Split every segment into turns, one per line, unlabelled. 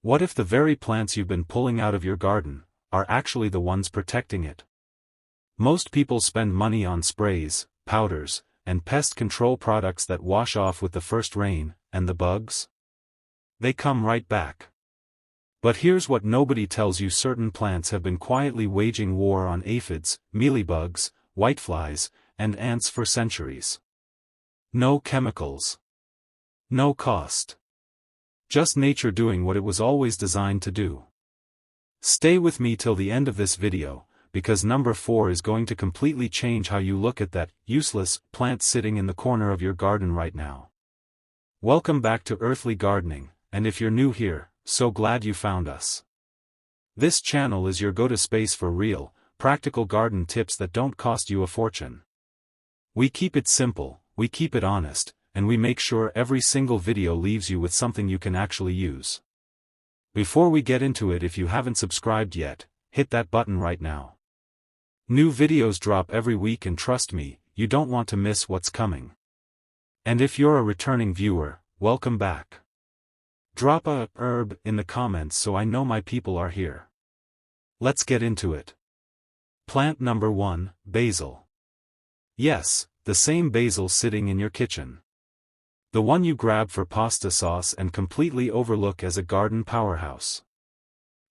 What if the very plants you've been pulling out of your garden are actually the ones protecting it? Most people spend money on sprays, powders, and pest control products that wash off with the first rain, and the bugs? They come right back. But here's what nobody tells you: certain plants have been quietly waging war on aphids, mealybugs, whiteflies, and ants for centuries. No chemicals. No cost. Just nature doing what it was always designed to do. Stay with me till the end of this video, because number 4 is going to completely change how you look at that useless plant sitting in the corner of your garden right now. Welcome back to Earthly Gardening, and if you're new here, so glad you found us. This channel is your go-to space for real, practical garden tips that don't cost you a fortune. We keep it simple, we keep it honest, and we make sure every single video leaves you with something you can actually use. Before we get into it, if you haven't subscribed yet, hit that button right now. New videos drop every week, and trust me, you don't want to miss what's coming. And if you're a returning viewer, welcome back. Drop a herb in the comments so I know my people are here. Let's get into it. Plant number 1, basil. Yes, the same basil sitting in your kitchen. The one you grab for pasta sauce and completely overlook as a garden powerhouse.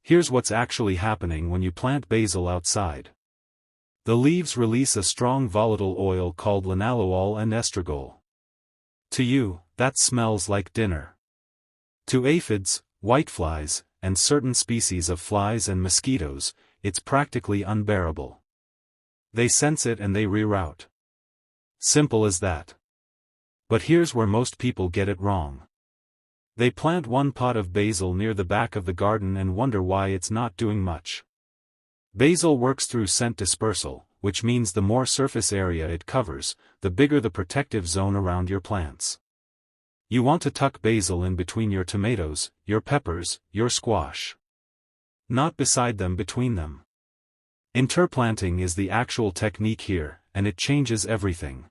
Here's what's actually happening when you plant basil outside. The leaves release a strong volatile oil called linalool and estragol. To you, that smells like dinner. To aphids, whiteflies, and certain species of flies and mosquitoes, it's practically unbearable. They sense it and they reroute. Simple as that. But here's where most people get it wrong. They plant one pot of basil near the back of the garden and wonder why it's not doing much. Basil works through scent dispersal, which means the more surface area it covers, the bigger the protective zone around your plants. You want to tuck basil in between your tomatoes, your peppers, your squash. Not beside them, between them. Interplanting is the actual technique here, and it changes everything.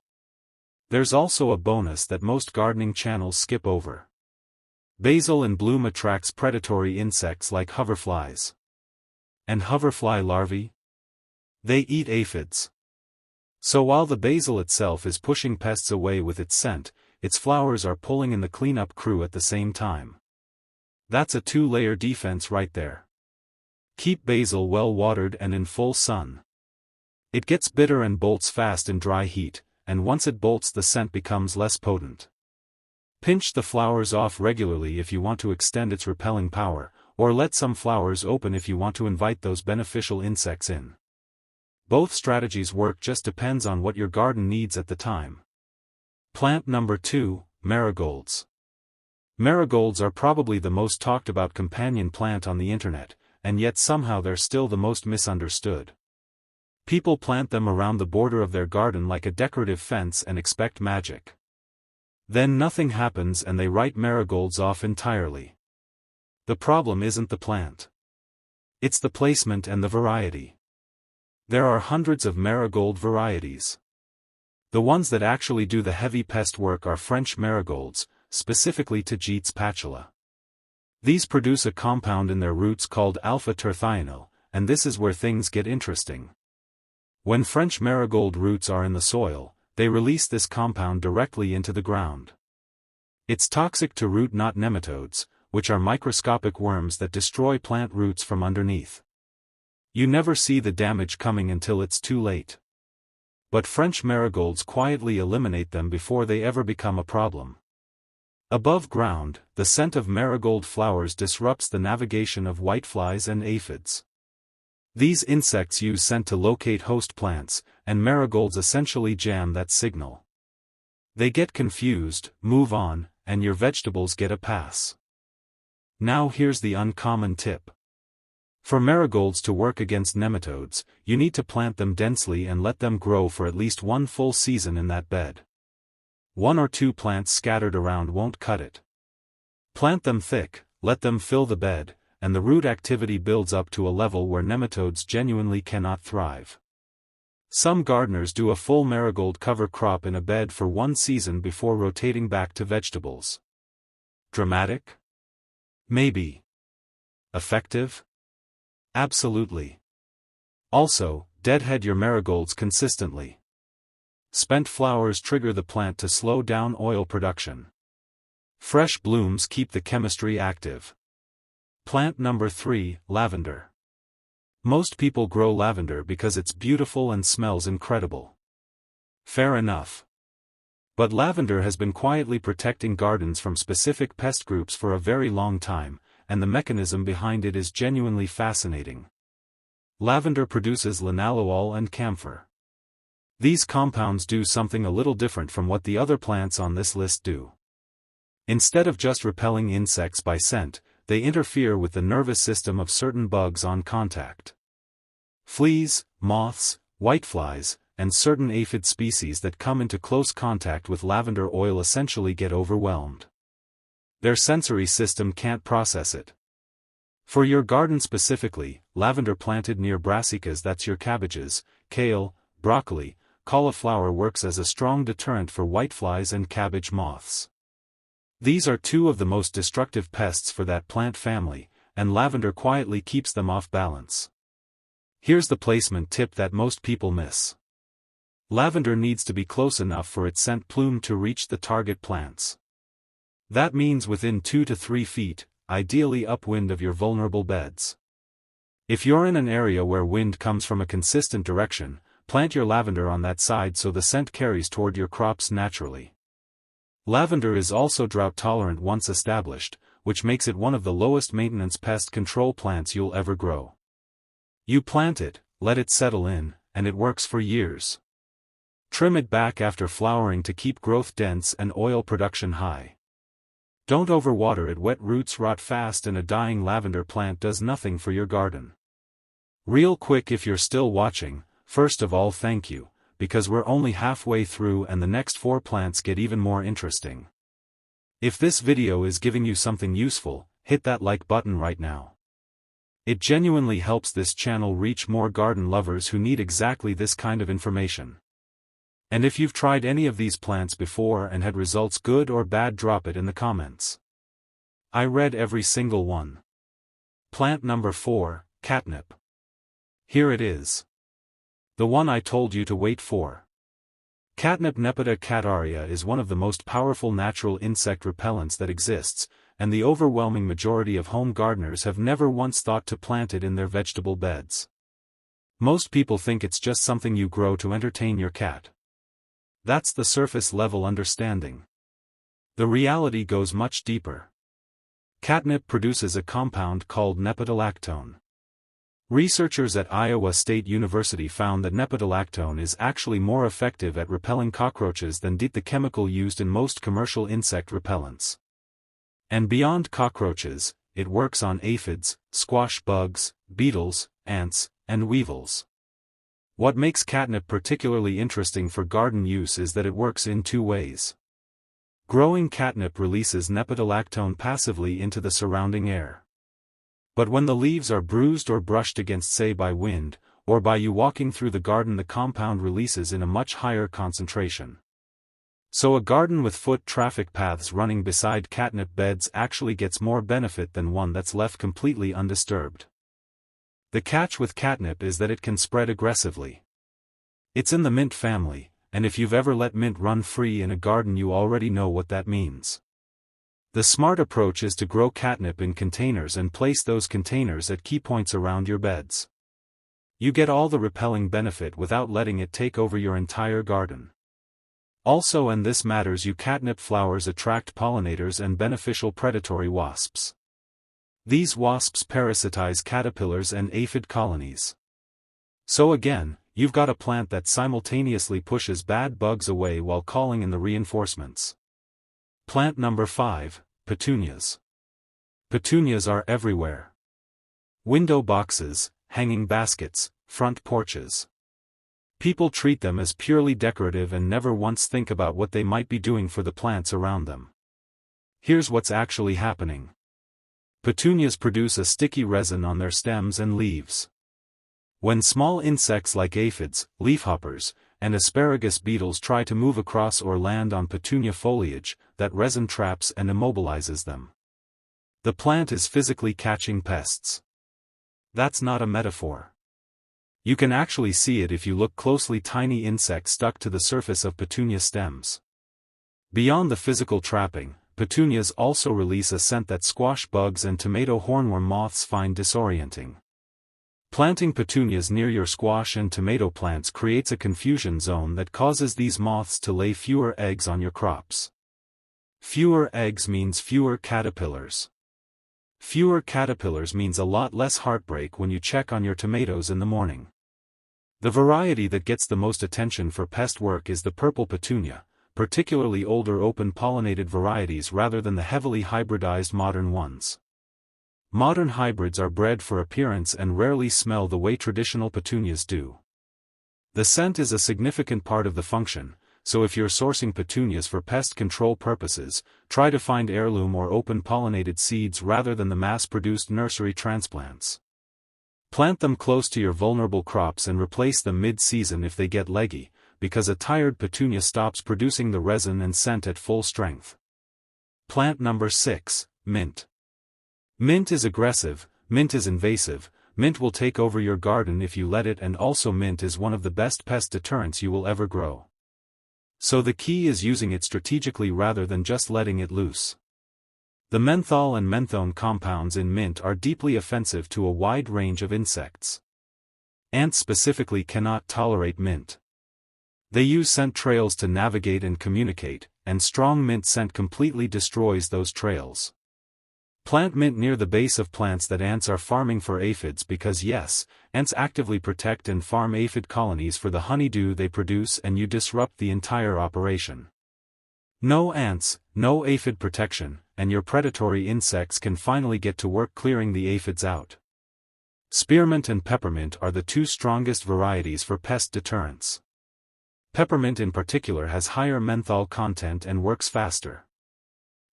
There's also a bonus that most gardening channels skip over. Basil in bloom attracts predatory insects like hoverflies. And hoverfly larvae? They eat aphids. So while the basil itself is pushing pests away with its scent, its flowers are pulling in the cleanup crew at the same time. That's a 2-layer defense right there. Keep basil well watered and in full sun. It gets bitter and bolts fast in dry heat, and once it bolts the scent becomes less potent. Pinch the flowers off regularly if you want to extend its repelling power, or let some flowers open if you want to invite those beneficial insects in. Both strategies work, just depends on what your garden needs at the time. Plant number 2, marigolds. Marigolds are probably the most talked about companion plant on the internet, and yet somehow they're still the most misunderstood. People plant them around the border of their garden like a decorative fence and expect magic. Then nothing happens and they write marigolds off entirely. The problem isn't the plant. It's the placement and the variety. There are hundreds of marigold varieties. The ones that actually do the heavy pest work are French marigolds, specifically Tagetes patula. These produce a compound in their roots called alpha-terthionyl, and this is where things get interesting. When French marigold roots are in the soil, they release this compound directly into the ground. It's toxic to root knot nematodes, which are microscopic worms that destroy plant roots from underneath. You never see the damage coming until it's too late. But French marigolds quietly eliminate them before they ever become a problem. Above ground, the scent of marigold flowers disrupts the navigation of whiteflies and aphids. These insects use scent to locate host plants, and marigolds essentially jam that signal. They get confused, move on, and your vegetables get a pass. Now here's the uncommon tip. For marigolds to work against nematodes, you need to plant them densely and let them grow for at least one full season in that bed. 1 or 2 plants scattered around won't cut it. Plant them thick, let them fill the bed, and the root activity builds up to a level where nematodes genuinely cannot thrive. Some gardeners do a full marigold cover crop in a bed for one season before rotating back to vegetables. Dramatic? Maybe. Effective? Absolutely. Also, deadhead your marigolds consistently. Spent flowers trigger the plant to slow down oil production. Fresh blooms keep the chemistry active. Plant number 3, lavender. Most people grow lavender because it's beautiful and smells incredible. Fair enough. But lavender has been quietly protecting gardens from specific pest groups for a very long time, and the mechanism behind it is genuinely fascinating. Lavender produces linalool and camphor. These compounds do something a little different from what the other plants on this list do. Instead of just repelling insects by scent, they interfere with the nervous system of certain bugs on contact. Fleas, moths, whiteflies, and certain aphid species that come into close contact with lavender oil essentially get overwhelmed. Their sensory system can't process it. For your garden specifically, lavender planted near brassicas, that's your cabbages, kale, broccoli, cauliflower, works as a strong deterrent for whiteflies and cabbage moths. These are two of the most destructive pests for that plant family, and lavender quietly keeps them off balance. Here's the placement tip that most people miss. Lavender needs to be close enough for its scent plume to reach the target plants. That means within 2 to 3 feet, ideally upwind of your vulnerable beds. If you're in an area where wind comes from a consistent direction, plant your lavender on that side so the scent carries toward your crops naturally. Lavender is also drought tolerant once established, which makes it one of the lowest maintenance pest control plants you'll ever grow. You plant it, let it settle in, and it works for years. Trim it back after flowering to keep growth dense and oil production high. Don't overwater it, wet roots rot fast and a dying lavender plant does nothing for your garden. Real quick, if you're still watching, first of all thank you, because we're only halfway through and the next 4 plants get even more interesting. If this video is giving you something useful, hit that like button right now. It genuinely helps this channel reach more garden lovers who need exactly this kind of information. And if you've tried any of these plants before and had results good or bad, drop it in the comments. I read every single one. Plant number 4, catnip. Here it is. The one I told you to wait for. Catnip Nepeta cataria is one of the most powerful natural insect repellents that exists, and the overwhelming majority of home gardeners have never once thought to plant it in their vegetable beds. Most people think it's just something you grow to entertain your cat. That's the surface level understanding. The reality goes much deeper. Catnip produces a compound called nepentolactone. Researchers at Iowa State University found that nepentolactone is actually more effective at repelling cockroaches than the chemical used in most commercial insect repellents. And beyond cockroaches, it works on aphids, squash bugs, beetles, ants, and weevils. What makes catnip particularly interesting for garden use is that it works in 2 ways. Growing catnip releases nepentolactone passively into the surrounding air. But when the leaves are bruised or brushed against, say by wind, or by you walking through the garden, the compound releases in a much higher concentration. So a garden with foot traffic paths running beside catnip beds actually gets more benefit than one that's left completely undisturbed. The catch with catnip is that it can spread aggressively. It's in the mint family, and if you've ever let mint run free in a garden, you already know what that means. The smart approach is to grow catnip in containers and place those containers at key points around your beds. You get all the repelling benefit without letting it take over your entire garden. Also, and this matters, you catnip flowers attract pollinators and beneficial predatory wasps. These wasps parasitize caterpillars and aphid colonies. So again, you've got a plant that simultaneously pushes bad bugs away while calling in the reinforcements. Plant number 5, petunias. Petunias are everywhere. Window boxes, hanging baskets, front porches. People treat them as purely decorative and never once think about what they might be doing for the plants around them. Here's what's actually happening. Petunias produce a sticky resin on their stems and leaves. When small insects like aphids, leafhoppers, and asparagus beetles try to move across or land on petunia foliage, that resin traps and immobilizes them. The plant is physically catching pests. That's not a metaphor. You can actually see it if you look closely. Tiny insects stuck to the surface of petunia stems. Beyond the physical trapping, petunias also release a scent that squash bugs and tomato hornworm moths find disorienting. Planting petunias near your squash and tomato plants creates a confusion zone that causes these moths to lay fewer eggs on your crops. Fewer eggs means fewer caterpillars. Fewer caterpillars means a lot less heartbreak when you check on your tomatoes in the morning. The variety that gets the most attention for pest work is the purple petunia, particularly older open-pollinated varieties rather than the heavily hybridized modern ones. Modern hybrids are bred for appearance and rarely smell the way traditional petunias do. The scent is a significant part of the function, so if you're sourcing petunias for pest control purposes, try to find heirloom or open-pollinated seeds rather than the mass-produced nursery transplants. Plant them close to your vulnerable crops and replace them mid-season if they get leggy, because a tired petunia stops producing the resin and scent at full strength. Plant number 6, mint. Mint is aggressive, mint is invasive, mint will take over your garden if you let it, and also mint is one of the best pest deterrents you will ever grow. So the key is using it strategically rather than just letting it loose. The menthol and menthone compounds in mint are deeply offensive to a wide range of insects. Ants specifically cannot tolerate mint. They use scent trails to navigate and communicate, and strong mint scent completely destroys those trails. Plant mint near the base of plants that ants are farming for aphids because yes, ants actively protect and farm aphid colonies for the honeydew they produce, and you disrupt the entire operation. No ants, no aphid protection, and your predatory insects can finally get to work clearing the aphids out. Spearmint and peppermint are the two strongest varieties for pest deterrence. Peppermint in particular has higher menthol content and works faster.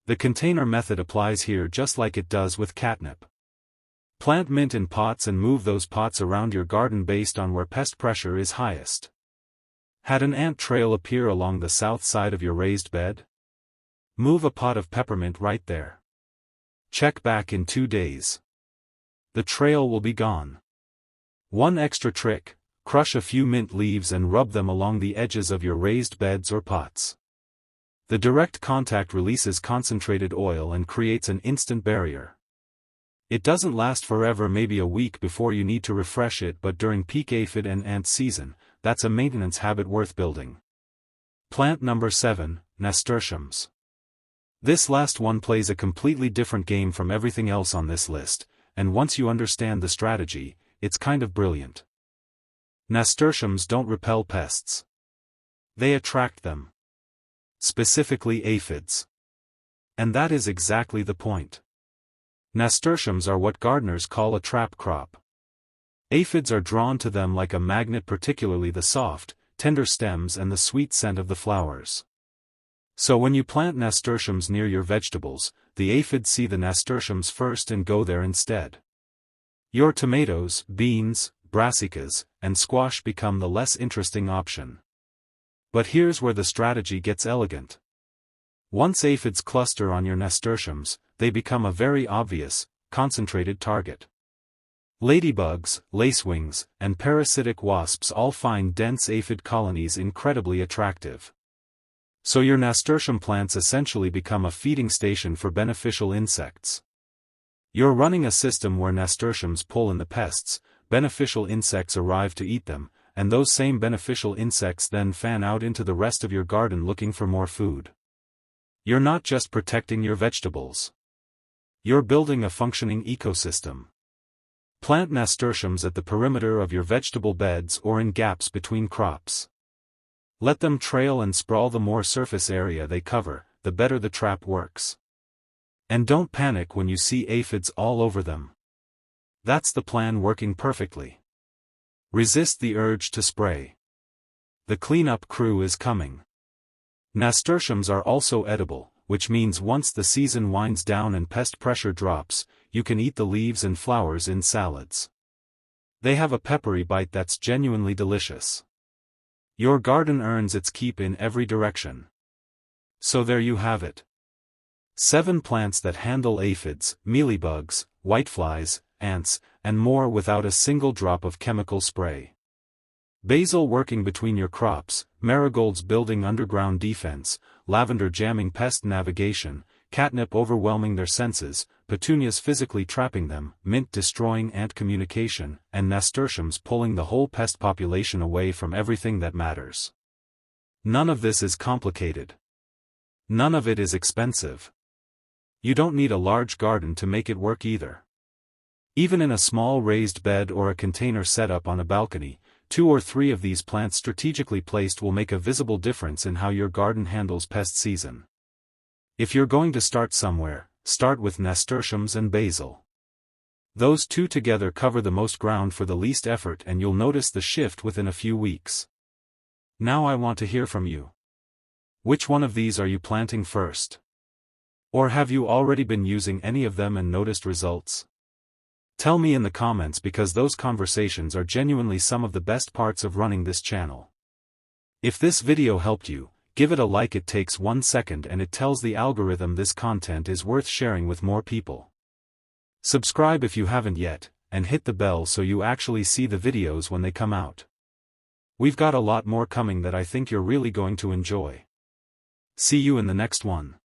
The container method applies here just like it does with catnip. Plant mint in pots and move those pots around your garden based on where pest pressure is highest. Had an ant trail appear along the south side of your raised bed? Move a pot of peppermint right there. Check back in 2 days. The trail will be gone. One extra trick: crush a few mint leaves and rub them along the edges of your raised beds or pots. The direct contact releases concentrated oil and creates an instant barrier. It doesn't last forever, maybe a week before you need to refresh it, but during peak aphid and ant season, that's a maintenance habit worth building. Plant number 7, nasturtiums. This last one plays a completely different game from everything else on this list, and once you understand the strategy, it's kind of brilliant. Nasturtiums don't repel pests. They attract them. Specifically aphids. And that is exactly the point. Nasturtiums are what gardeners call a trap crop. Aphids are drawn to them like a magnet, particularly the soft, tender stems and the sweet scent of the flowers. So when you plant nasturtiums near your vegetables, the aphids see the nasturtiums first and go there instead. Your tomatoes, beans, brassicas, and squash become the less interesting option. But here's where the strategy gets elegant. Once aphids cluster on your nasturtiums, they become a very obvious, concentrated target. Ladybugs, lacewings, and parasitic wasps all find dense aphid colonies incredibly attractive. So your nasturtium plants essentially become a feeding station for beneficial insects. You're running a system where nasturtiums pull in the pests, beneficial insects arrive to eat them, and those same beneficial insects then fan out into the rest of your garden looking for more food. You're not just protecting your vegetables. You're building a functioning ecosystem. Plant nasturtiums at the perimeter of your vegetable beds or in gaps between crops. Let them trail and sprawl. The more surface area they cover, the better the trap works. And don't panic when you see aphids all over them. That's the plan working perfectly. Resist the urge to spray. The cleanup crew is coming. Nasturtiums are also edible, which means once the season winds down and pest pressure drops, you can eat the leaves and flowers in salads. They have a peppery bite that's genuinely delicious. Your garden earns its keep in every direction. So there you have it. 7 plants that handle aphids, mealybugs, whiteflies, ants, and more without a single drop of chemical spray. Basil working between your crops, marigolds building underground defense, lavender jamming pest navigation, catnip overwhelming their senses, petunias physically trapping them, mint destroying ant communication, and nasturtiums pulling the whole pest population away from everything that matters. None of this is complicated. None of it is expensive. You don't need a large garden to make it work either. Even in a small raised bed or a container set up on a balcony, 2 or 3 of these plants strategically placed will make a visible difference in how your garden handles pest season. If you're going to start somewhere, start with nasturtiums and basil. Those 2 together cover the most ground for the least effort, and you'll notice the shift within a few weeks. Now I want to hear from you. Which one of these are you planting first? Or have you already been using any of them and noticed results? Tell me in the comments, because those conversations are genuinely some of the best parts of running this channel. If this video helped you, give it a like. It takes 1 second and it tells the algorithm this content is worth sharing with more people. Subscribe if you haven't yet, and hit the bell so you actually see the videos when they come out. We've got a lot more coming that I think you're really going to enjoy. See you in the next one.